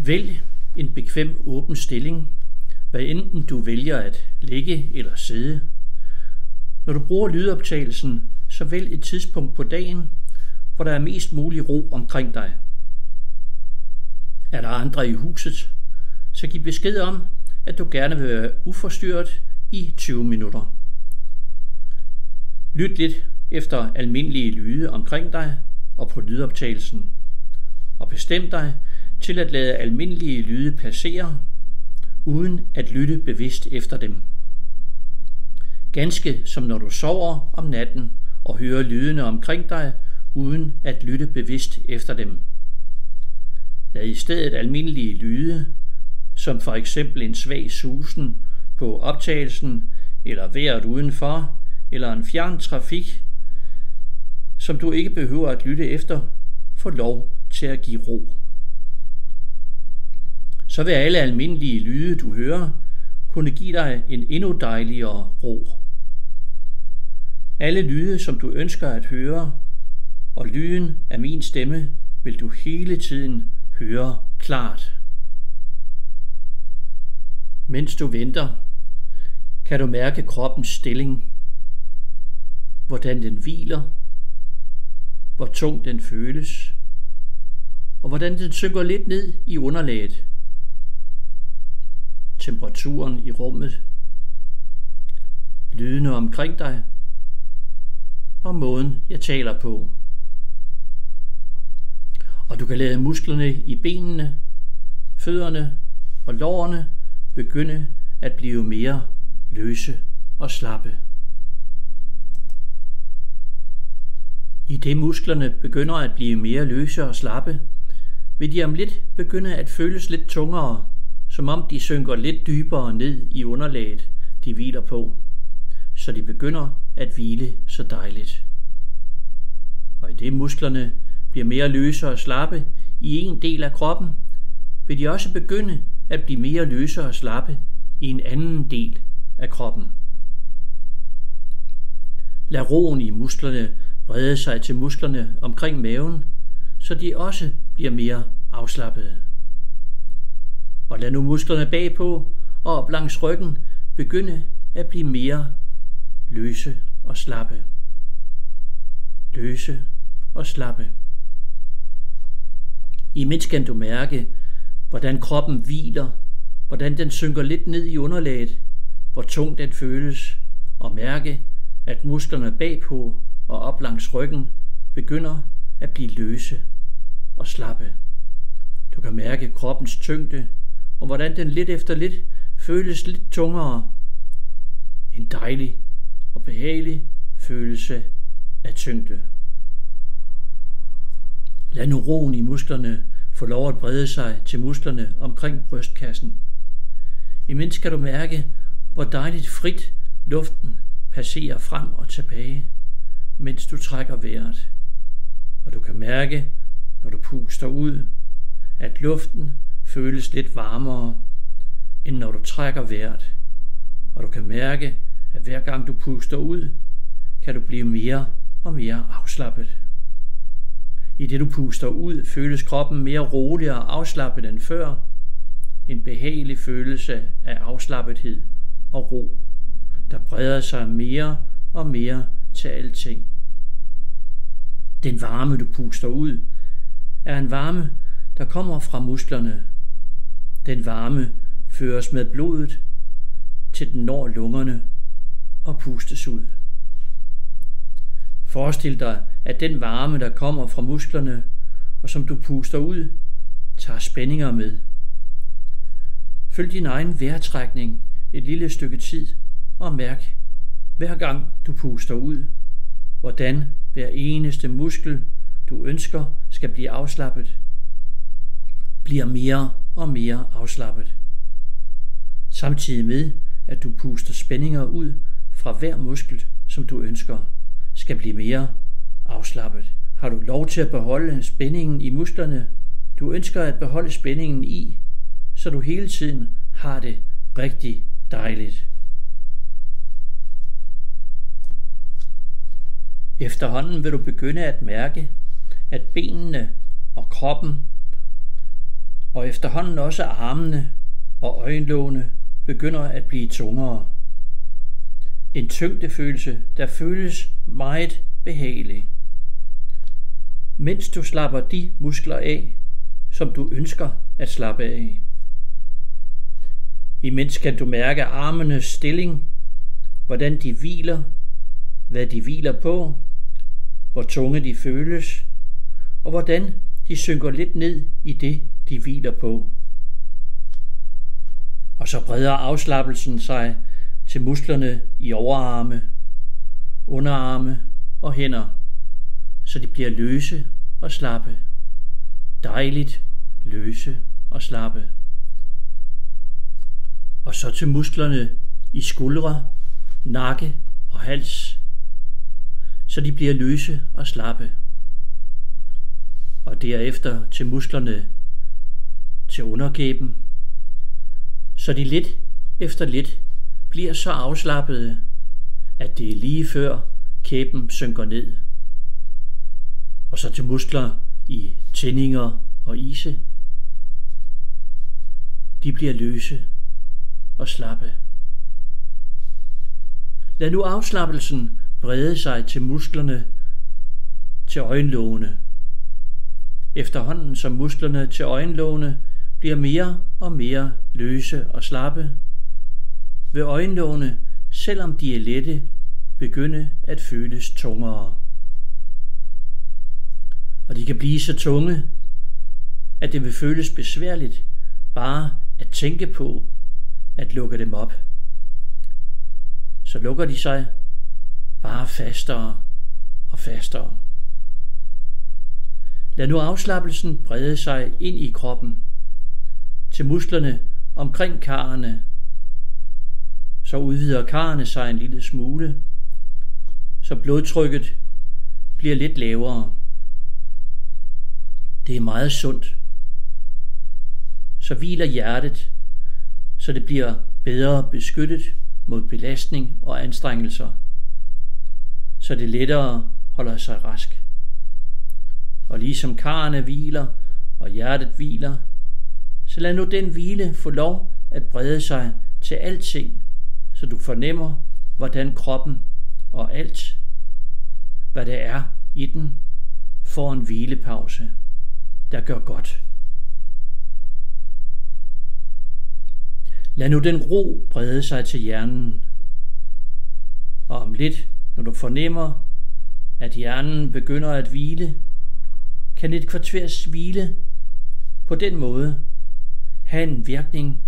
Vælg en bekvem åben stilling, hvad enten du vælger at ligge eller sidde. Når du bruger lydoptagelsen, så vælg et tidspunkt på dagen, hvor der er mest mulig ro omkring dig. Er der andre i huset, så giv besked om, at du gerne vil være uforstyrret i 20 minutter. Lyt lidt efter almindelige lyde omkring dig og på lydoptagelsen, og bestem dig til at lade almindelige lyde passere, uden at lytte bevidst efter dem. Ganske som når du sover om natten og hører lydene omkring dig, uden at lytte bevidst efter dem. Lad i stedet almindelige lyde, som for eksempel en svag susen på optagelsen, eller vejret udenfor, eller en fjern trafik, som du ikke behøver at lytte efter, få lov til at give ro. Så vil alle almindelige lyde, du hører, kunne give dig en endnu dejligere ro. Alle lyde, som du ønsker at høre, og lyden af min stemme, vil du hele tiden høre klart. Mens du venter, kan du mærke kroppens stilling, hvordan den hviler, hvor tung den føles, og hvordan den synker lidt ned i underlaget. Temperaturen i rummet, lydene omkring dig og måden jeg taler på. Og du kan lade musklerne i benene, fødderne og lårene begynde at blive mere løse og slappe. I det musklerne begynder at blive mere løse og slappe, vil de om lidt begynde at føles lidt tungere, som om de synker lidt dybere ned i underlaget, de hviler på, så de begynder at hvile så dejligt. Og i det musklerne bliver mere løse og slappe i en del af kroppen, vil de også begynde at blive mere løse og slappe i en anden del af kroppen. Lad roen i musklerne brede sig til musklerne omkring maven, så de også bliver mere afslappede. Og lad nu musklerne bagpå og op langs ryggen begynde at blive mere løse og slappe. Løse og slappe. Imens kan du mærke, hvordan kroppen hviler, hvordan den synker lidt ned i underlaget, hvor tung den føles, og mærke, at musklerne bagpå og op langs ryggen begynder at blive løse og slappe. Du kan mærke kroppens tyngde, og hvordan den lidt efter lidt føles lidt tungere. En dejlig og behagelig følelse af tyngde. Lad nu roen i musklerne få lov at brede sig til musklerne omkring brystkassen. Imens kan du mærke, hvor dejligt frit luften passerer frem og tilbage, mens du trækker vejret. Og du kan mærke, når du puster ud, at luften føles lidt varmere, end når du trækker vejret. Og du kan mærke, at hver gang du puster ud, kan du blive mere og mere afslappet. I det du puster ud, føles kroppen mere rolig og afslappet end før. En behagelig følelse af afslappethed og ro, der breder sig mere og mere til alting. Den varme du puster ud, er en varme, der kommer fra musklerne. Den varme føres med blodet, til den når lungerne og pustes ud. Forestil dig, at den varme, der kommer fra musklerne, og som du puster ud, tager spændinger med. Følg din egen vejrtrækning et lille stykke tid, og mærk, hver gang du puster ud, hvordan hver eneste muskel, du ønsker skal blive afslappet, bliver mere og mere afslappet. Samtidig med, at du puster spændinger ud fra hver muskel, som du ønsker, skal blive mere afslappet. Har du lov til at beholde spændingen i musklerne, du ønsker at beholde spændingen i, så du hele tiden har det rigtig dejligt. Efterhånden vil du begynde at mærke, at benene og kroppen og efterhånden også armene og øjenlågene begynder at blive tungere. En tyngdefølelse, der føles meget behagelig. Mens du slapper de muskler af, som du ønsker at slappe af. Imens kan du mærke armenes stilling, hvordan de hviler, hvad de hviler på, hvor tunge de føles, og hvordan de synker lidt ned i det, de hviler på. Og så breder afslappelsen sig til musklerne i overarme, underarme og hænder, så de bliver løse og slappe. Dejligt løse og slappe. Og så til musklerne i skuldre, nakke og hals, så de bliver løse og slappe. Og derefter til musklerne til underkæben, så de lidt efter lidt bliver så afslappede, at det er lige før kæben synker ned. Og så til muskler i tændinger og ise. De bliver løse og slappe. Lad nu afslappelsen brede sig til musklerne til øjenlågene. Efterhånden som musklerne til øjenlågene bliver mere og mere løse og slappe, vil øjenlågene, selvom de er lette, begynde at føles tungere. Og de kan blive så tunge, at det vil føles besværligt bare at tænke på at lukke dem op. Så lukker de sig bare fastere og fastere. Lad nu afslappelsen brede sig ind i kroppen, til musklerne omkring karrene. Så udvider karrene sig en lille smule, så blodtrykket bliver lidt lavere. Det er meget sundt. Så hviler hjertet, så det bliver bedre beskyttet mod belastning og anstrengelser, så det lettere holder sig rask. Og ligesom karrene hviler og hjertet hviler, så lad nu den hvile få lov at brede sig til alting, så du fornemmer, hvordan kroppen og alt, hvad der er i den, får en hvilepause, der gør godt. Lad nu den ro brede sig til hjernen. Og om lidt, når du fornemmer, at hjernen begynder at hvile, kan et kvarters hvile på den måde have en virkning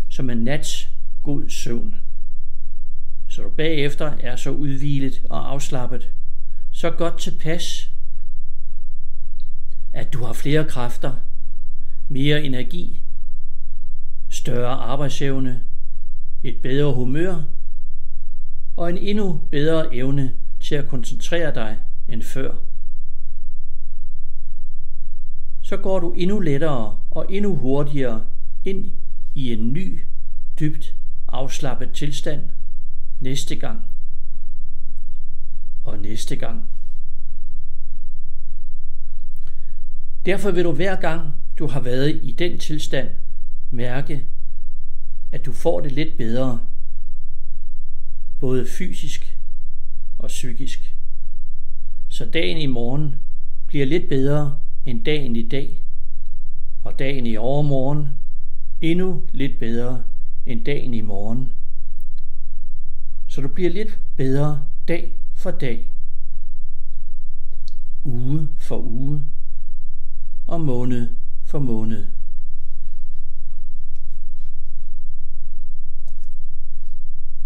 som en nats god søvn. Så du bagefter er så udhvilet og afslappet, så godt tilpas, at du har flere kræfter, mere energi, større arbejdsevne, et bedre humør og en endnu bedre evne til at koncentrere dig end før. Så går du endnu lettere og endnu hurtigere ind i en ny, dybt afslappet tilstand næste gang og næste gang. Derfor vil du hver gang du har været i den tilstand mærke, at du får det lidt bedre, både fysisk og psykisk. Så dagen i morgen bliver lidt bedre end dagen i dag, og dagen i overmorgen endnu lidt bedre end dagen i morgen. Så du bliver lidt bedre dag for dag, uge for uge og måned for måned.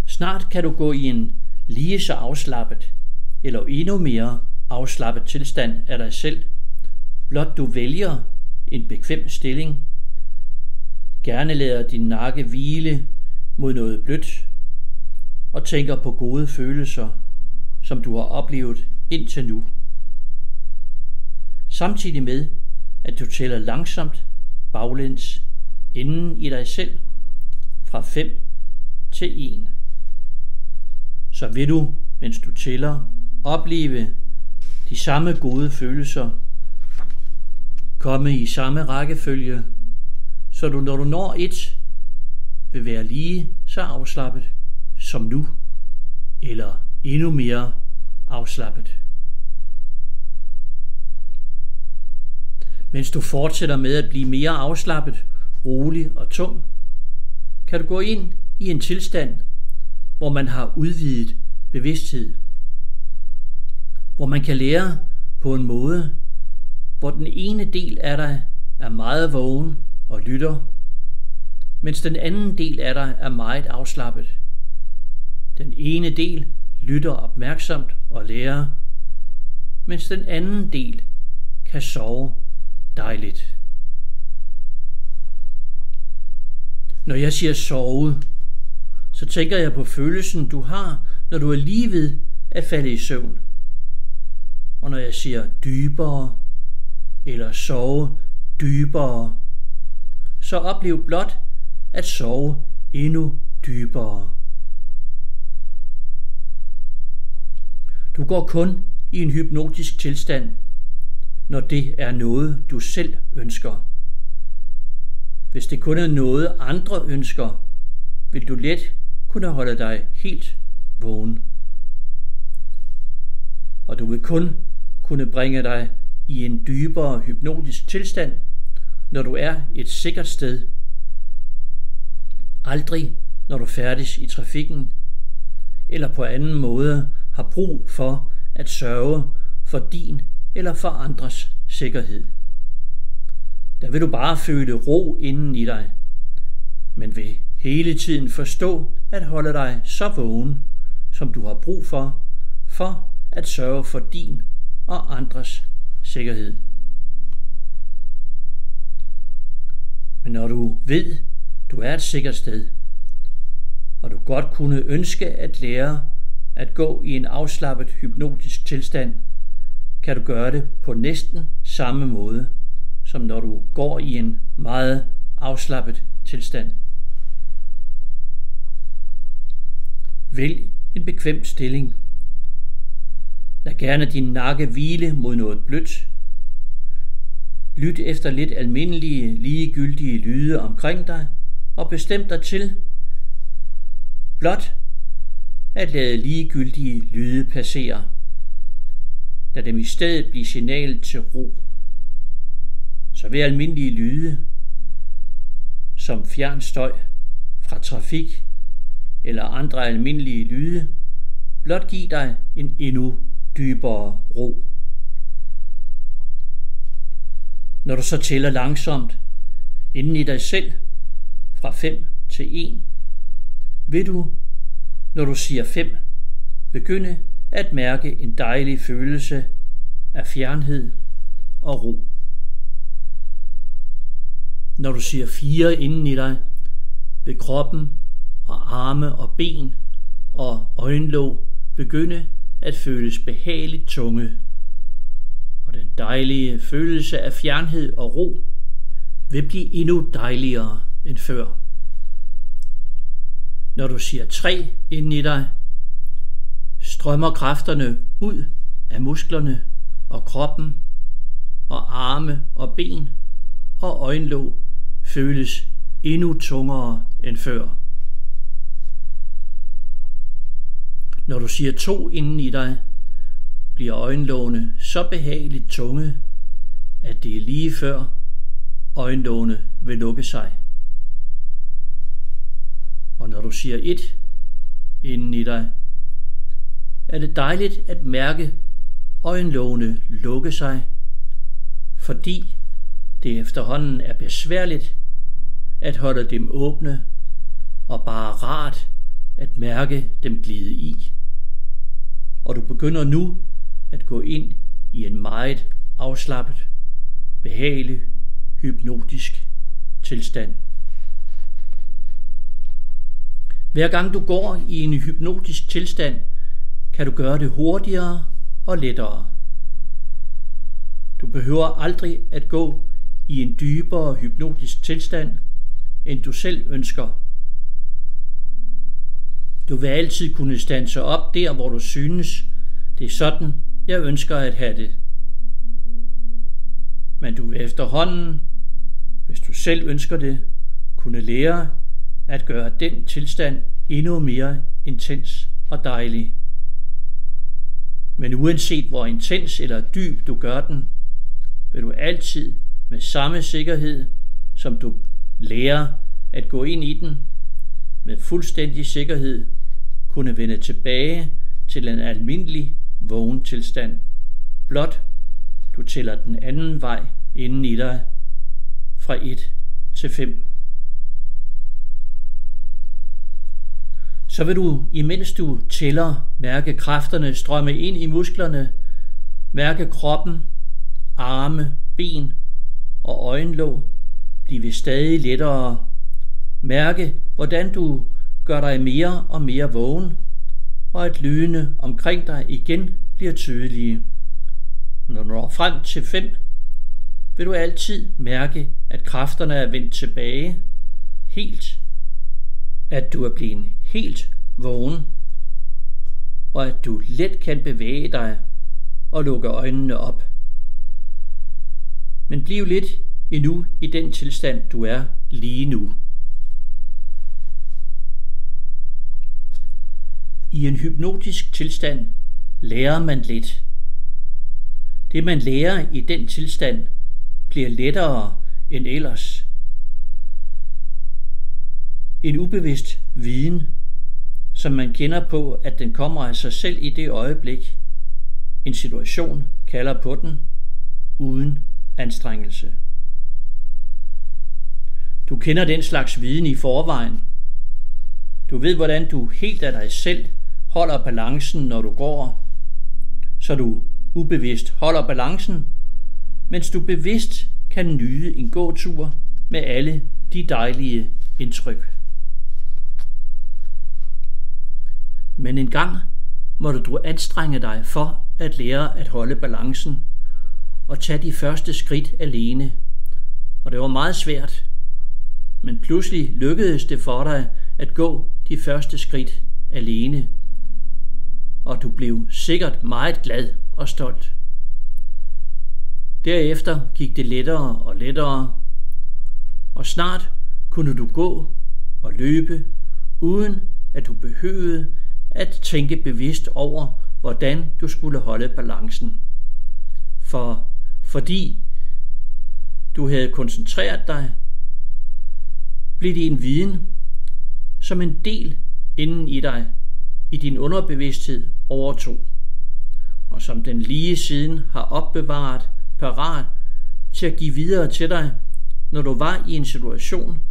Snart kan du gå i en lige så afslappet eller endnu mere afslappet tilstand af dig selv, blot du vælger en bekvem stilling. Gerne lader din nakke hvile mod noget blødt og tænker på gode følelser, som du har oplevet indtil nu. Samtidig med, at du tæller langsomt baglæns inden i dig selv fra 5 til 1. Så vil du, mens du tæller, opleve de samme gode følelser komme i samme rækkefølge så du, når du når 1, vil være lige så afslappet som nu, eller endnu mere afslappet. Mens du fortsætter med at blive mere afslappet, rolig og tung, kan du gå ind i en tilstand, hvor man har udvidet bevidsthed, hvor man kan lære på en måde, hvor den ene del af dig er meget vågen og lytter, mens den anden del af dig er meget afslappet. Den ene del lytter opmærksomt og lærer, mens den anden del kan sove dejligt. Når jeg siger sove, så tænker jeg på følelsen, du har, når du er lige ved at falde i søvn. Og når jeg siger dybere eller sove dybere, så oplev blot at sove endnu dybere. Du går kun i en hypnotisk tilstand, når det er noget, du selv ønsker. Hvis det kun er noget, andre ønsker, vil du let kunne holde dig helt vågen. Og du vil kun kunne bringe dig i en dybere hypnotisk tilstand, når du er et sikkert sted. Aldrig, når du færdes i trafikken, eller på anden måde har brug for at sørge for din eller for andres sikkerhed. Der vil du bare føle ro inden i dig, men vil hele tiden forstå at holde dig så vågen, som du har brug for at sørge for din og andres sikkerhed. Men når du ved, du er et sikkert sted, og du godt kunne ønske at lære at gå i en afslappet hypnotisk tilstand, kan du gøre det på næsten samme måde, som når du går i en meget afslappet tilstand. Vælg en bekvem stilling. Lad gerne din nakke hvile mod noget blødt. Lyt efter lidt almindelige, ligegyldige lyde omkring dig, og bestem dig til blot at lade ligegyldige lyde passere. Lad dem i stedet blive signal til ro. Så vil almindelige lyde, som fjern støj fra trafik eller andre almindelige lyde, blot give dig en endnu dybere ro. Når du så tæller langsomt inden i dig selv fra 5 til 1, vil du, når du siger 5, begynde at mærke en dejlig følelse af fjernhed og ro. Når du siger 4 inden i dig, vil kroppen og arme og ben og øjenlåg begynde at føles behageligt tunge, og den dejlige følelse af fjernhed og ro vil blive endnu dejligere end før. Når du siger 3 inden i dig, strømmer kræfterne ud af musklerne og kroppen, og arme og ben og øjenlåg føles endnu tungere end før. Når du siger 2 inden i dig, bliver øjenlågene så behageligt tunge, at det er lige før øjenlågene vil lukke sig. Og når du siger 1 inden i dig, er det dejligt at mærke øjenlågene lukke sig, fordi det efterhånden er besværligt at holde dem åbne, og bare rart at mærke dem glide i. Og du begynder nu at gå ind i en meget afslappet, behagelig, hypnotisk tilstand. Hver gang du går i en hypnotisk tilstand, kan du gøre det hurtigere og lettere. Du behøver aldrig at gå i en dybere hypnotisk tilstand, end du selv ønsker. Du vil altid kunne standse op der, hvor du synes, det er sådan, jeg ønsker at have det. Men du vil efterhånden, hvis du selv ønsker det, kunne lære at gøre den tilstand endnu mere intens og dejlig. Men uanset hvor intens eller dyb du gør den, vil du altid med samme sikkerhed, som du lærer at gå ind i den, med fuldstændig sikkerhed kunne vende tilbage til en almindelig vågen tilstand. Blot du tæller den anden vej inden i dig fra 1 til 5. Så vil du, imens du tæller, mærke kræfterne strømme ind i musklerne, mærke kroppen, arme, ben og øjenlåg blive stadig lettere. Mærke, hvordan du gør dig mere og mere vågen, og at lydene omkring dig igen bliver tydelige. Når du når frem til 5, vil du altid mærke, at kræfterne er vendt tilbage helt, at du er blevet helt vågen, og at du let kan bevæge dig og lukke øjnene op. Men bliv lidt endnu i den tilstand, du er lige nu. I en hypnotisk tilstand lærer man let. Det man lærer i den tilstand bliver lettere end ellers. En ubevidst viden, som man kender på, at den kommer af sig selv i det øjeblik, en situation kalder på den, uden anstrengelse. Du kender den slags viden i forvejen. Du ved, hvordan du helt af dig selv holder balancen, når du går, så du ubevidst holder balancen, mens du bevidst kan nyde en gåtur med alle de dejlige indtryk. Men en gang måtte du anstrenge dig for at lære at holde balancen og tage de første skridt alene, og det var meget svært, men pludselig lykkedes det for dig at gå de første skridt alene, og du blev sikkert meget glad og stolt. Derefter gik det lettere og lettere, og snart kunne du gå og løbe, uden at du behøvede at tænke bevidst over, hvordan du skulle holde balancen. Fordi du havde koncentreret dig, blev det en viden, som en del inden i dig, i din underbevidsthed overtog, og som den lige siden har opbevaret parat til at give videre til dig, når du var i en situation,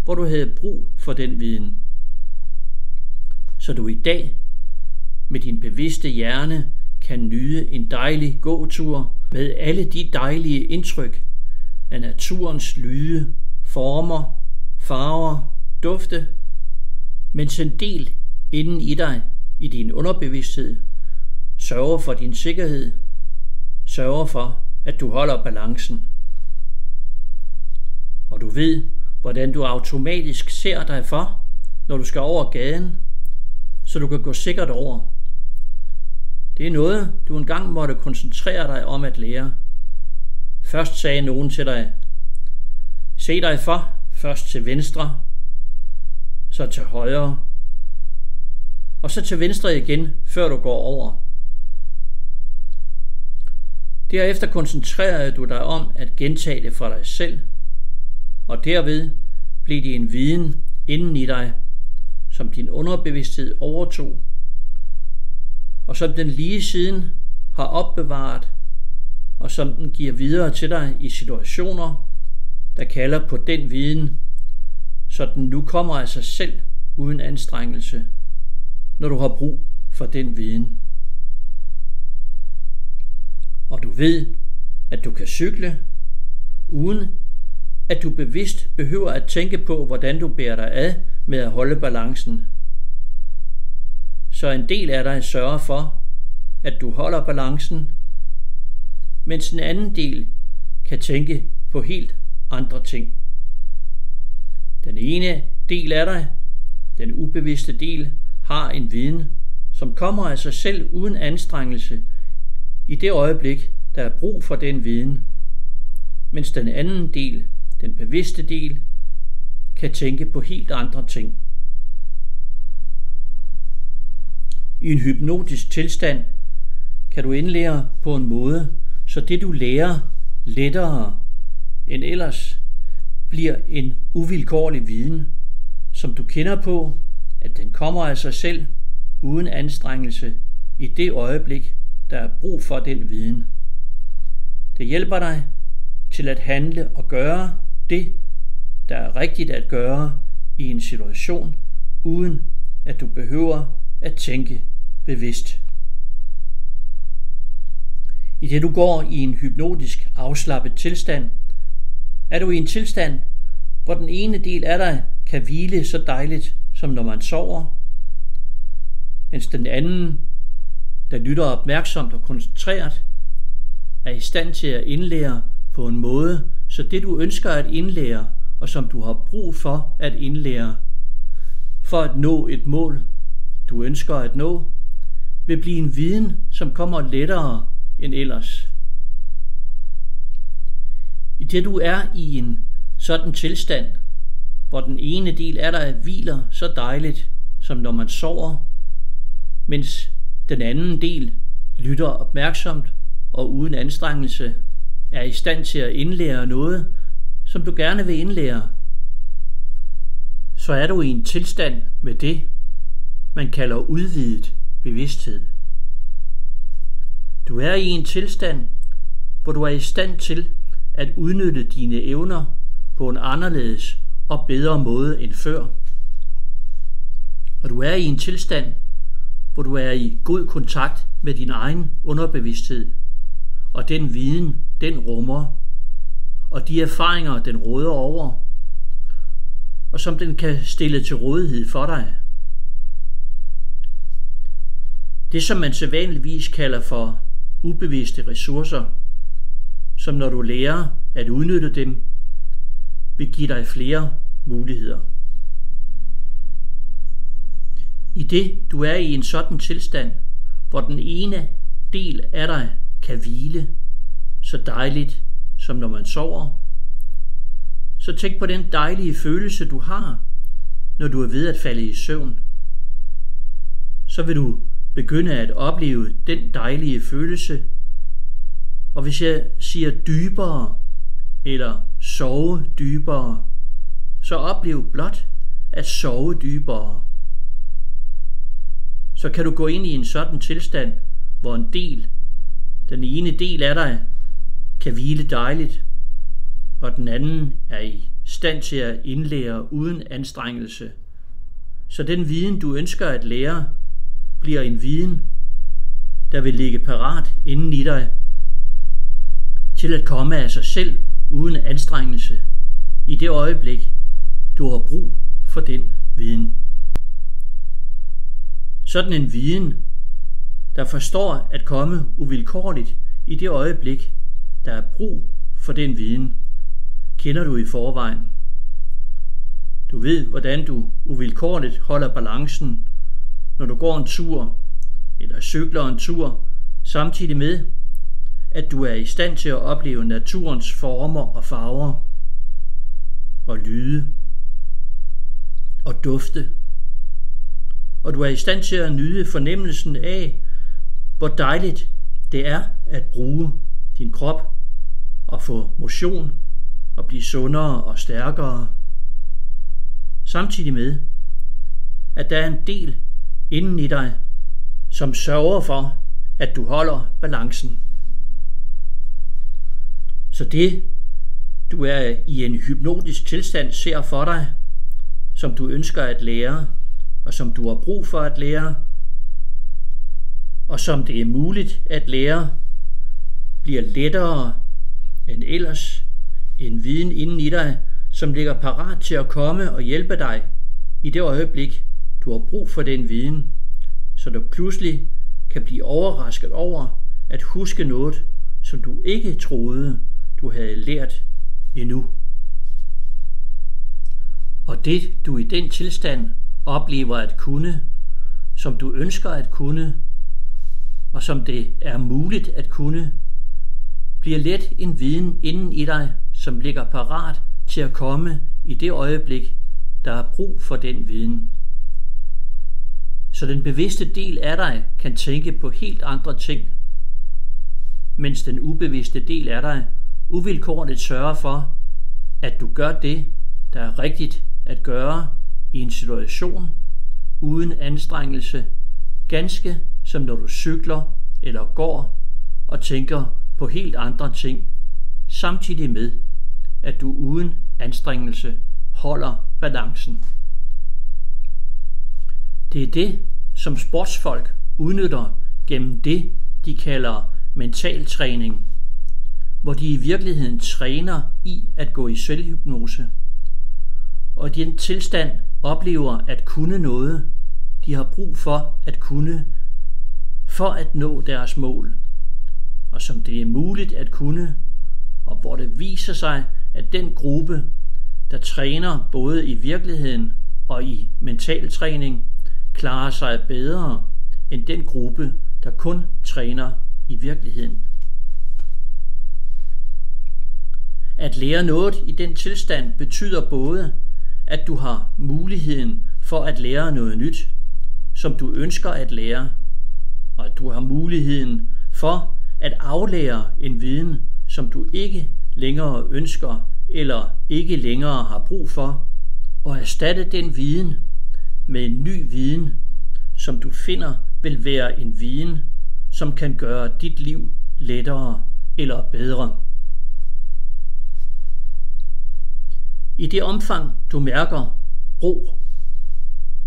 hvor du havde brug for den viden. Så du i dag med din bevidste hjerne kan nyde en dejlig gåtur med alle de dejlige indtryk af naturens lyde, former, farver, dufte, mens en del inden i dig, i din underbevidsthed, sørger for din sikkerhed, sørger for, at du holder balancen. Og du ved, hvordan du automatisk ser dig for, når du skal over gaden, så du kan gå sikkert over. Det er noget, du engang måtte koncentrere dig om at lære. Først sagde nogen til dig, se dig for, først til venstre, så til højre, og så til venstre igen, før du går over. Derefter koncentrerede du dig om at gentage det for dig selv, og derved blev det en viden inden i dig, som din underbevidsthed overtog, og som den lige siden har opbevaret, og som den giver videre til dig i situationer, der kalder på den viden, så den nu kommer af sig selv uden anstrengelse, når du har brug for den viden. Og du ved, at du kan cykle, uden at du bevidst behøver at tænke på, hvordan du bærer dig ad med at holde balancen. Så en del af dig sørger for, at du holder balancen, mens en anden del kan tænke på helt andre ting. Den ene del af dig, den ubevidste del, har en viden, som kommer af sig selv uden anstrengelse i det øjeblik, der er brug for den viden, mens den anden del, den bevidste del, kan tænke på helt andre ting. I en hypnotisk tilstand kan du indlære på en måde, så det du lærer lettere end ellers bliver en uvilkårlig viden, som du kender på, at den kommer af sig selv uden anstrengelse i det øjeblik, der er brug for den viden. Det hjælper dig til at handle og gøre det, der er rigtigt at gøre i en situation, uden at du behøver at tænke bevidst. I det du går i en hypnotisk afslappet tilstand, er du i en tilstand, hvor den ene del af dig kan hvile så dejligt, som når man sover, mens den anden, der lytter opmærksomt og koncentreret, er i stand til at indlære på en måde, så det du ønsker at indlære, og som du har brug for at indlære, for at nå et mål, du ønsker at nå, vil blive en viden, som kommer lettere end ellers. I det du er i en sådan tilstand, hvor den ene del af dig hviler så dejligt, som når man sover, mens den anden del lytter opmærksomt og uden anstrengelse er i stand til at indlære noget, som du gerne vil indlære, så er du i en tilstand med det, man kalder udvidet bevidsthed. Du er i en tilstand, hvor du er i stand til at udnytte dine evner på en anderledes og bedre måde end før. Og du er i en tilstand, hvor du er i god kontakt med din egen underbevidsthed, og den viden, den rummer, og de erfaringer, den råder over, og som den kan stille til rådighed for dig. Det, som man sædvanligvis kalder for ubevidste ressourcer, som når du lærer at udnytte dem, vil give dig flere muligheder. I det du er i en sådan tilstand, hvor den ene del af dig kan hvile så dejligt, som når man sover, så tænk på den dejlige følelse du har, når du er ved at falde i søvn. Så vil du begynde at opleve den dejlige følelse, og hvis jeg siger dybere eller sove dybere, så oplev blot at sove dybere. Så kan du gå ind i en sådan tilstand, hvor den ene del af dig kan hvile dejligt, og den anden er i stand til at indlære uden anstrengelse. Så den viden, du ønsker at lære, bliver en viden, der vil ligge parat inden i dig, til at komme af sig selv uden anstrengelse i det øjeblik, du har brug for den viden. Sådan en viden, der forstår at komme uvilkårligt i det øjeblik, der er brug for den viden, kender du i forvejen. Du ved, hvordan du uvilkårligt holder balancen, når du går en tur eller cykler en tur, samtidig med, at du er i stand til at opleve naturens former og farver og lyde og dufte. Og du er i stand til at nyde fornemmelsen af, hvor dejligt det er at bruge din krop og få motion og blive sundere og stærkere. Samtidig med, at der er en del inden i dig, som sørger for, at du holder balancen. Så det, du er i en hypnotisk tilstand ser for dig, som du ønsker at lære, og som du har brug for at lære, og som det er muligt at lære, bliver lettere end ellers. En viden inden i dig, som ligger parat til at komme og hjælpe dig i det øjeblik, du har brug for den viden, så du pludselig kan blive overrasket over at huske noget, som du ikke troede, du havde lært endnu. Og det, du i den tilstand oplever at kunne, som du ønsker at kunne, og som det er muligt at kunne, bliver let en viden inden i dig, som ligger parat til at komme i det øjeblik, der har brug for den viden. Så den bevidste del af dig kan tænke på helt andre ting, mens den ubevidste del af dig uvilkårligt sørger for, at du gør det, der er rigtigt at gøre i en situation uden anstrengelse, ganske som når du cykler eller går og tænker på helt andre ting, samtidig med, at du uden anstrengelse holder balancen. Det er det, som sportsfolk udnytter gennem det, de kalder mentaltræning, hvor de i virkeligheden træner i at gå i selvhypnose, og i den tilstand oplever at kunne noget, de har brug for at kunne, for at nå deres mål, og som det er muligt at kunne, og hvor det viser sig, at den gruppe, der træner både i virkeligheden og i mentaltræning, klarer sig bedre end den gruppe, der kun træner i virkeligheden. At lære noget i den tilstand betyder både, at du har muligheden for at lære noget nyt, som du ønsker at lære, og at du har muligheden for at aflære en viden, som du ikke længere ønsker eller ikke længere har brug for, og erstatte den viden med en ny viden, som du finder vil være en viden, som kan gøre dit liv lettere eller bedre. I det omfang, du mærker ro,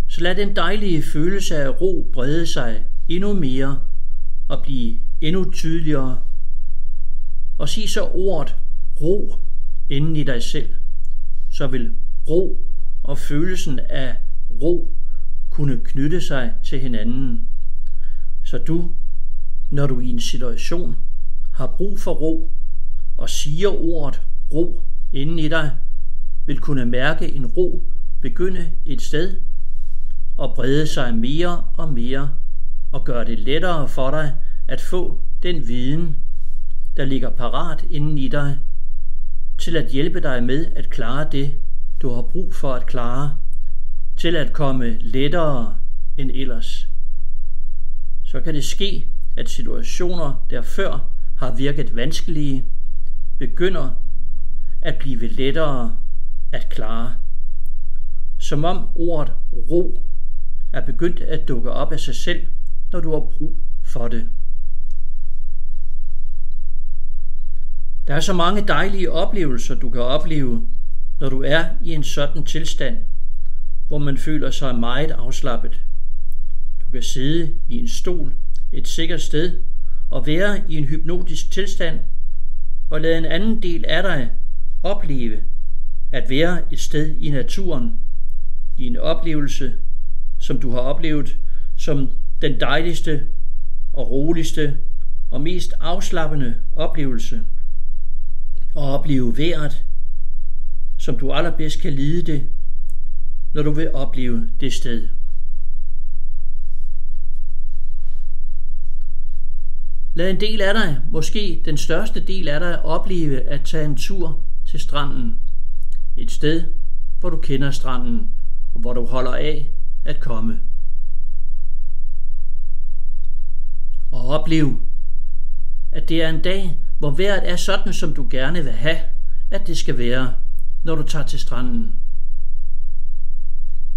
så lad den dejlige følelse af ro brede sig endnu mere og blive endnu tydeligere. Og sig så ordet ro inden i dig selv, så vil ro og følelsen af ro kunne knytte sig til hinanden, så du, når du i en situation har brug for ro og siger ordet ro inden i dig, vil kunne mærke en ro begynde et sted og brede sig mere og mere og gøre det lettere for dig at få den viden, der ligger parat inden i dig, til at hjælpe dig med at klare det, du har brug for at klare, til at komme lettere end ellers. Så kan det ske, at situationer, der før har virket vanskelige, begynder at blive lettere at klare. Som om ordet ro er begyndt at dukke op af sig selv, når du har brug for det. Der er så mange dejlige oplevelser, du kan opleve, når du er i en sådan tilstand, hvor man føler sig meget afslappet. Du kan sidde i en stol et sikkert sted og være i en hypnotisk tilstand og lade en anden del af dig opleve at være et sted i naturen, i en oplevelse, som du har oplevet som den dejligste og roligste og mest afslappende oplevelse, og opleve vejret, som du allerbedst kan lide det, når du vil opleve det sted. Lad en del af dig, måske den største del af dig, opleve at tage en tur til stranden. Et sted, hvor du kender stranden, og hvor du holder af at komme. Og oplev, at det er en dag, hvor vejret er sådan, som du gerne vil have, at det skal være, når du tager til stranden.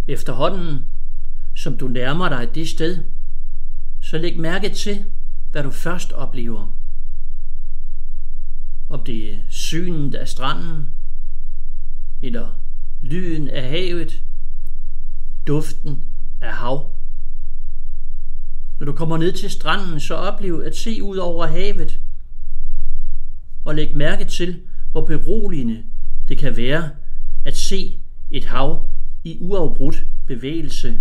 Efterhånden, som du nærmer dig det sted, så læg mærke til, hvad du først oplever. Om det er synet af stranden, eller lyden af havet, duften af hav. Når du kommer ned til stranden, så oplev at se ud over havet, og læg mærke til, hvor beroligende det kan være at se et hav i uafbrudt bevægelse,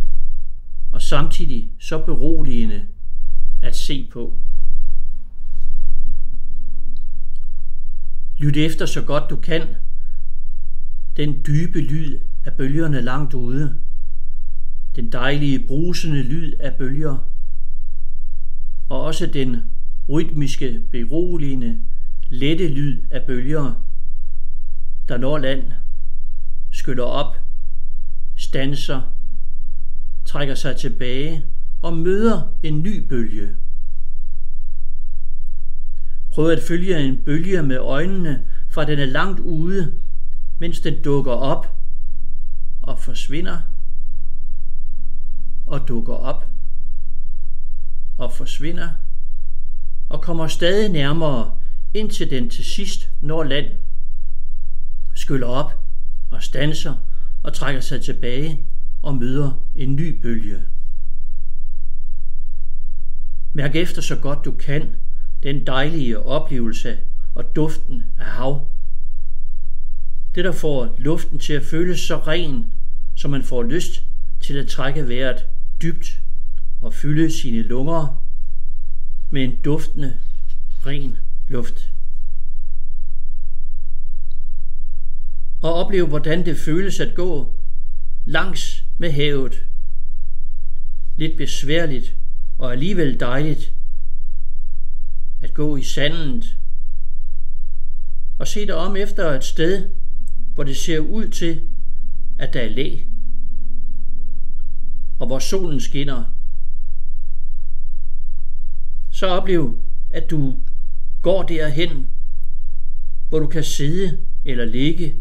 og samtidig så beroligende at se på. Lyt efter så godt du kan den dybe lyd af bølgerne langt ude, den dejlige brusende lyd af bølger, og også den rytmiske, beroligende, lette lyd af bølger, der når land, skyller op standser, trækker sig tilbage og møder en ny bølge. Prøv at følge en bølge med øjnene, fra den er langt ude, mens den dukker op og forsvinder og dukker op og forsvinder og kommer stadig nærmere, indtil den til sidst når land, skyller op og standser og trækker sig tilbage og møder en ny bølge. Mærk efter så godt du kan den dejlige oplevelse og duften af hav. Det, der får luften til at føles så ren, så man får lyst til at trække vejret dybt og fylde sine lunger med en duftende, ren luft. Og opleve, hvordan det føles at gå langs med havet. Lidt besværligt og alligevel dejligt at gå i sandet og se dig om efter et sted, hvor det ser ud til, at der er læ, og hvor solen skinner. Så oplev, at du går derhen, hvor du kan sidde eller ligge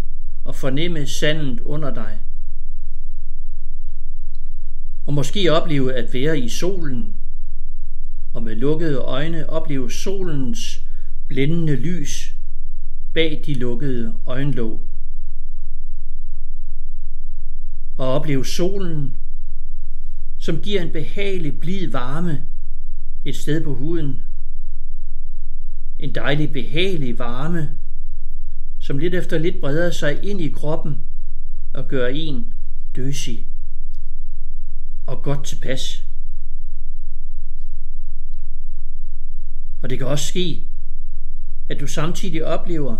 og fornemme sandet under dig. Og måske opleve at være i solen, og med lukkede øjne opleve solens blændende lys bag de lukkede øjenlåg. Og opleve solen, som giver en behagelig blid varme et sted på huden. En dejlig behagelig varme, som lidt efter lidt breder sig ind i kroppen og gør en døsig og godt tilpas. Og det kan også ske, at du samtidig oplever,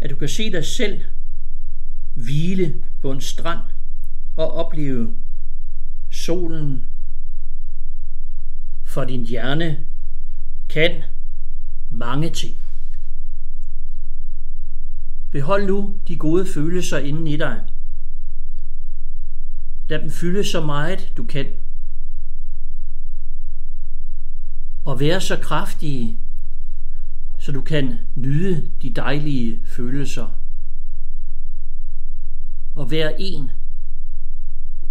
at du kan se dig selv hvile på en strand og opleve solen. For din hjerne kan mange ting. Behold nu de gode følelser inden i dig. Lad dem fylde så meget du kan. Og være så kraftige, så du kan nyde de dejlige følelser. Og være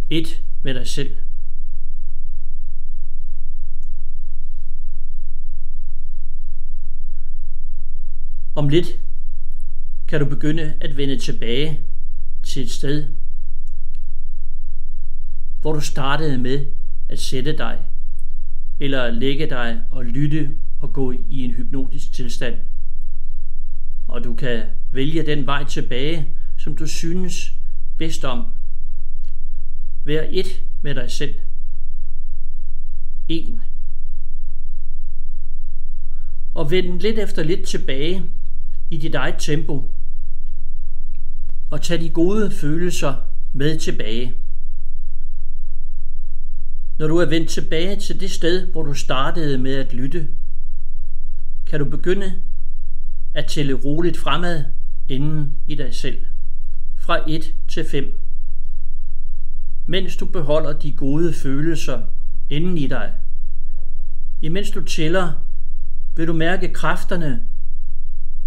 et med dig selv. Om lidt kan du begynde at vende tilbage til et sted, hvor du startede med at sætte dig, eller lægge dig og lytte og gå i en hypnotisk tilstand. Og du kan vælge den vej tilbage, som du synes bedst om. Vær et med dig selv. Og vend lidt efter lidt tilbage i dit eget tempo. Og tag de gode følelser med tilbage. Når du er vendt tilbage til det sted, hvor du startede med at lytte, kan du begynde at tælle roligt fremad inden i dig selv, fra 1 til 5, mens du beholder de gode følelser inden i dig. Imens du tæller, vil du mærke kræfterne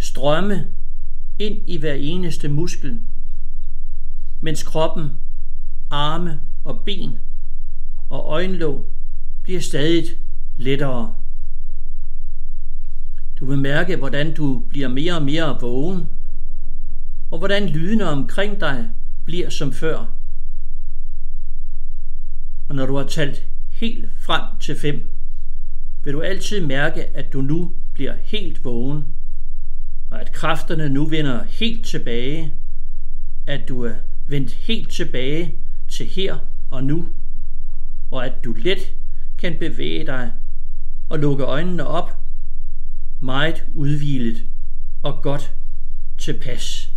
strømme ind i hver eneste muskel, mens kroppen, arme og ben og øjenlåg bliver stadig lettere. Du vil mærke, hvordan du bliver mere og mere vågen, og hvordan lydene omkring dig bliver som før. Og når du har talt helt frem til 5, vil du altid mærke, at du nu bliver helt vågen, og at kræfterne nu vender helt tilbage, at du er vendt helt tilbage til her og nu, og at du let kan bevæge dig og lukke øjnene op, meget udhvilet og godt tilpas.